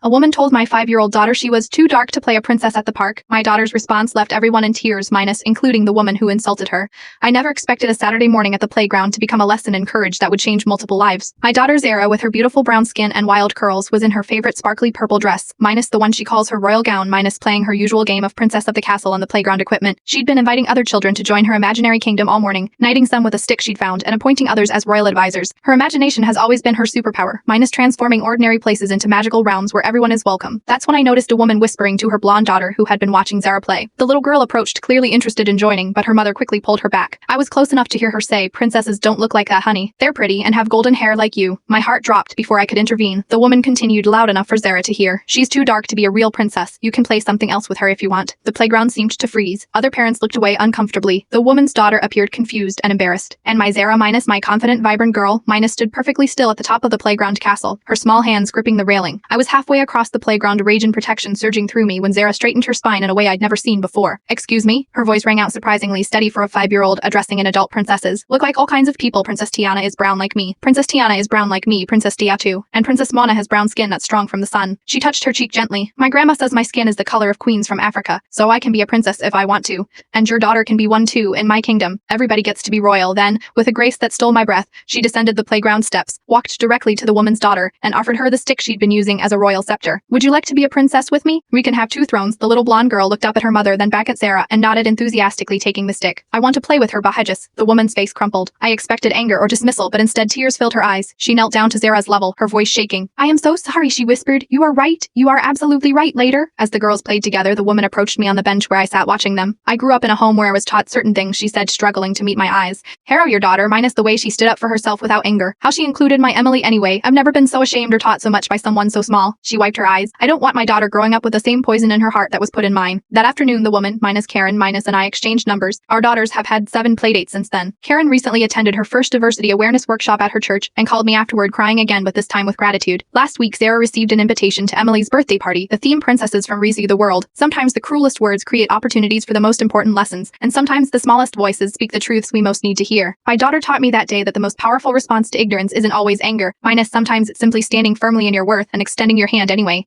A woman told my 5-year-old daughter she was too dark to play a princess at the park. My daughter's response left everyone in tears, including the woman who insulted her. I never expected a Saturday morning at the playground to become a lesson in courage that would change multiple lives. My daughter Zara, with her beautiful brown skin and wild curls, was in her favorite sparkly purple dress, minus the one she calls her royal gown, playing her usual game of Princess of the Castle on the playground equipment. She'd been inviting other children to join her imaginary kingdom all morning, knighting some with a stick she'd found and appointing others as royal advisors. Her imagination has always been her superpower, transforming ordinary places into magical realms where everyone is welcome. That's when I noticed a woman whispering to her blonde daughter who had been watching Zara play. The little girl approached, clearly interested in joining, but her mother quickly pulled her back. I was close enough to hear her say, "Princesses don't look like that, honey. They're pretty and have golden hair like you." My heart dropped before I could intervene. The woman continued, loud enough for Zara to hear, "She's too dark to be a real princess. You can play something else with her if you want." The playground seemed to freeze. Other parents looked away uncomfortably. The woman's daughter appeared confused and embarrassed. And my Zara, my confident, vibrant girl, stood perfectly still at the top of the playground castle, her small hands gripping the railing. I was halfway across the playground, rage and protection surging through me when Zara straightened her spine in a way I'd never seen before. "Excuse me?" Her voice rang out surprisingly steady for a 5-year-old addressing an adult. "Princesses look like all kinds of people. Princess Tiana is brown like me. Princess Tiana is brown like me. Princess Dia too. And Princess Mona has brown skin that's strong from the sun." She touched her cheek gently. "My grandma says my skin is the color of queens from Africa, so I can be a princess if I want to. And your daughter can be one too in my kingdom. Everybody gets to be royal." Then, with a grace that stole my breath, she descended the playground steps, walked directly to the woman's daughter, and offered her the stick she'd been using as a royal scepter. "Would you like to be a princess with me? We can have 2 thrones." The little blonde girl looked up at her mother, then back at Zara, and nodded enthusiastically, taking the stick. "I want to play with her, Bahajis." The woman's face crumpled. I expected anger or dismissal, but instead tears filled her eyes. She knelt down to Zara's level, her voice shaking. "I am so sorry," she whispered. "You are right. You are absolutely right." Later, as the girls played together, the woman approached me on the bench where I sat watching them. "I grew up in a home where I was taught certain things," she said, struggling to meet my eyes. "Harrow your daughter," minus the way she stood up for herself without anger. "How she included my Emily anyway. I've never been so ashamed or taught so much by someone so small." She wiped her eyes. "I don't want my daughter growing up with the same poison in her heart that was put in mine." That afternoon, the woman, Karen, and I exchanged numbers. Our daughters have had 7 playdates since then. Karen recently attended her first diversity awareness workshop at her church and called me afterward crying again, but this time with gratitude. Last week, Zara received an invitation to Emily's birthday party. The theme, Princesses from Rescue the World. Sometimes the cruelest words create opportunities for the most important lessons, and sometimes the smallest voices speak the truths we most need to hear. My daughter taught me that day that the most powerful response to ignorance isn't always anger, sometimes it's simply standing firmly in your worth and extending your hand anyway.